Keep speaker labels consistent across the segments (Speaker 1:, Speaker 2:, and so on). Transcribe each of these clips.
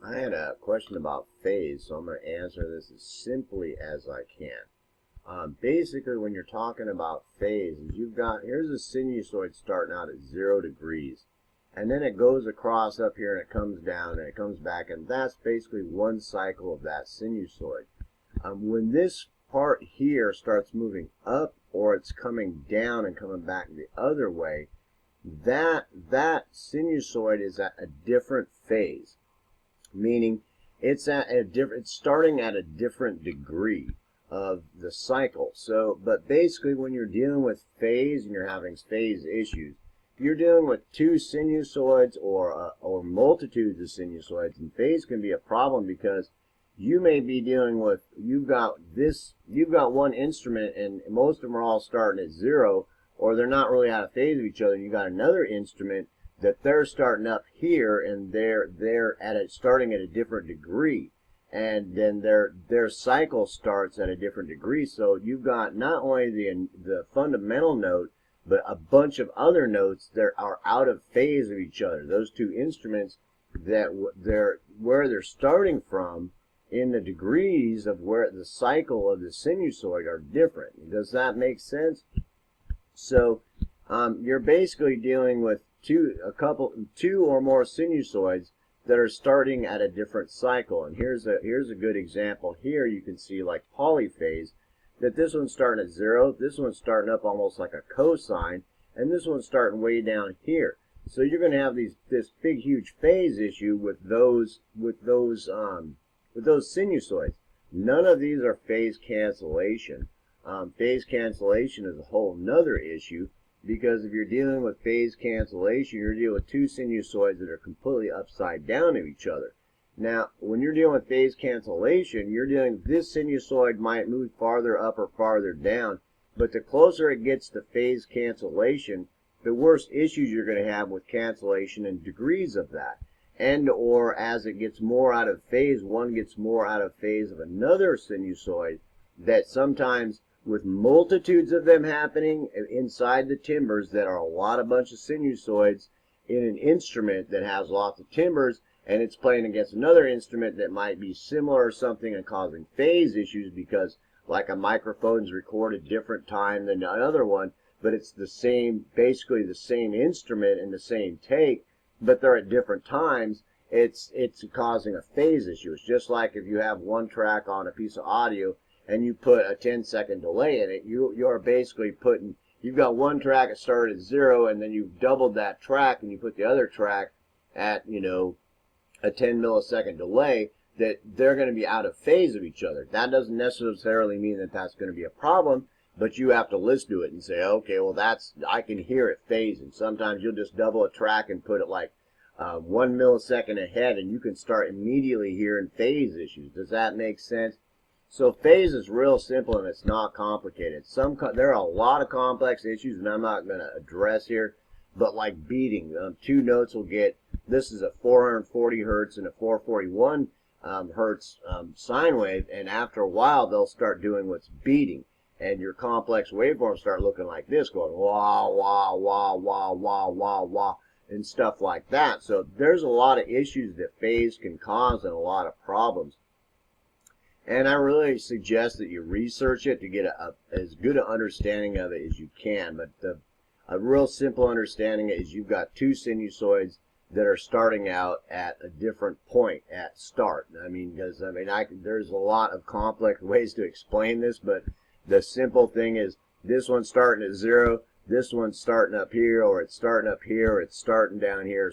Speaker 1: I had a question about phase, so I'm going to answer this as simply as I can. Basically, when you're talking about phases, here's a sinusoid starting out at 0 degrees, and then it goes across up here and it comes down and it comes back, and that's basically one cycle of that sinusoid. When this part here starts moving up or it's coming down and coming back the other way, that sinusoid is at a different phase, meaning it's starting at a different degree of the cycle. So, but basically when you're dealing with phase and you're having phase issues, if you're dealing with two sinusoids or multitudes of sinusoids, and phase can be a problem because you may be dealing with, you've got one instrument and most of them are all starting at 0, or they're not really out of phase of each other, and you got another instrument that they're starting up here and they're starting at a different degree, and then their cycle starts at a different degree. So you've got not only the fundamental note, but a bunch of other notes that are out of phase of each other. Those two instruments where they're starting from in the degrees of where the cycle of the sinusoid are different. Does that make sense? So you're basically dealing with two or more sinusoids that are starting at a different cycle. And here's a good example. Here you can see like polyphase, that this one's starting at 0, this one's starting up almost like a cosine, and this one's starting way down here. So you're going to have this big huge phase issue with those sinusoids. None of these are phase cancellation. Phase cancellation is a whole nother issue, because if you're dealing with phase cancellation, you're dealing with two sinusoids that are completely upside down to each other. Now, when you're dealing with phase cancellation, you're dealing, this sinusoid might move farther up or farther down, but the closer it gets to phase cancellation, the worse issues you're going to have with cancellation and degrees of that. And or as it gets more out of phase, one gets more out of phase of another sinusoid, that sometimes with multitudes of them happening inside the timbers that are a bunch of sinusoids in an instrument that has lots of timbers, and it's playing against another instrument that might be similar or something and causing phase issues because like a microphone's recorded different time than another one, but it's basically the same instrument and the same take, but they're at different times. It's causing a phase issue. It's just like if you have one track on a piece of audio and you put a 10-second delay in it, you're basically you've got one track that started at 0, and then you've doubled that track and you put the other track at, a 10 millisecond delay, that they're going to be out of phase of each other. That doesn't necessarily mean that that's going to be a problem, but you have to listen to it and say, okay, well I can hear it phasing. Sometimes you'll just double a track and put it like 1 millisecond ahead, and you can start immediately hearing phase issues. Does that make sense? So phase is real simple and it's not complicated. There are a lot of complex issues and I'm not going to address here, but like beating, two notes will get, this is a 440 hertz and a 441 hertz sine wave, and after a while they'll start doing what's beating, and your complex waveforms start looking like this, going wah, wah, wah, wah, wah, wah, wah, and stuff like that. So there's a lot of issues that phase can cause and a lot of problems. And I really suggest that you research it to get as good an understanding of it as you can. But a real simple understanding is you've got two sinusoids that are starting out at a different point at start. There's a lot of complex ways to explain this, but the simple thing is this one's starting at 0, this one's starting up here, or it's starting up here, or it's starting down here, or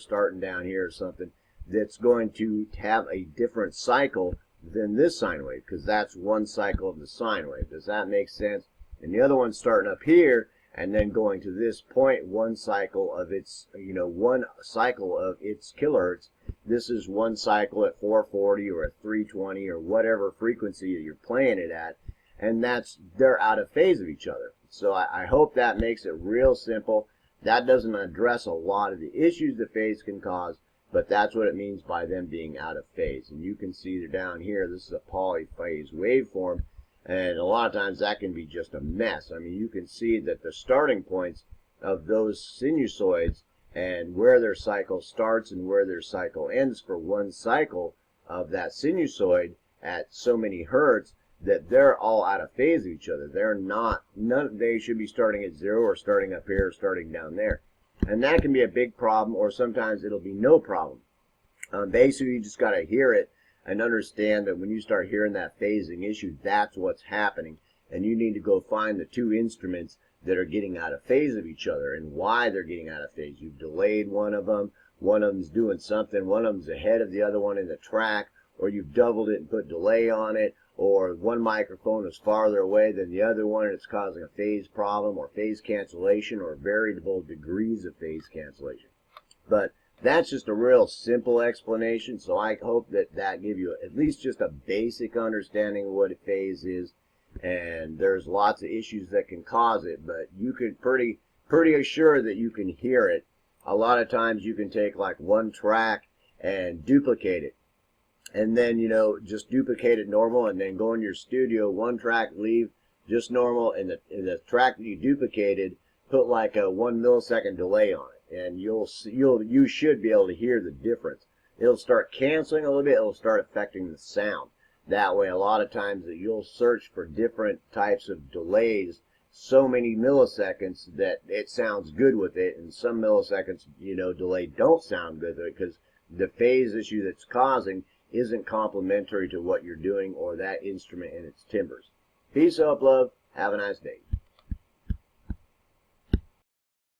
Speaker 1: something that's going to have a different cycle than this sine wave, because that's one cycle of the sine wave. Does that make sense? And the other one's starting up here and then going to this point, one cycle of its kilohertz. This is one cycle at 440 or at 320 or whatever frequency you're playing it at, and they're out of phase of each other. So I hope that makes it real simple. That doesn't address a lot of the issues that phase can cause, but that's what it means by them being out of phase. And you can see down here, this is a polyphase waveform, and a lot of times that can be just a mess. You can see that the starting points of those sinusoids and where their cycle starts and where their cycle ends for one cycle of that sinusoid at so many hertz that they're all out of phase of each other. They're not, they should be starting at 0 or starting up here or starting down there. And that can be a big problem, or sometimes it'll be no problem. Basically, you just got to hear it and understand that when you start hearing that phasing issue, that's what's happening. And you need to go find the two instruments that are getting out of phase of each other and why they're getting out of phase. You've delayed one of them's doing something, one of them's ahead of the other one in the track, or you've doubled it and put delay on it, or one microphone is farther away than the other one and it's causing a phase problem or phase cancellation or variable degrees of phase cancellation. But that's just a real simple explanation, so I hope that that gives you at least just a basic understanding of what a phase is. And there's lots of issues that can cause it, but you can pretty assured that you can hear it. A lot of times you can take like one track and duplicate it, and then just duplicate it normal, and then go in your studio, one track, leave just normal, and the track that you duplicated, put like a 1 millisecond delay on it, and you should be able to hear the difference. It'll start canceling a little bit. It'll start affecting the sound. That way, a lot of times that you'll search for different types of delays, so many milliseconds that it sounds good with it, and some milliseconds, delay don't sound good with it because the phase issue that's causing isn't complementary to what you're doing or that instrument and its timbres. Peace, hope, love. Have a nice day.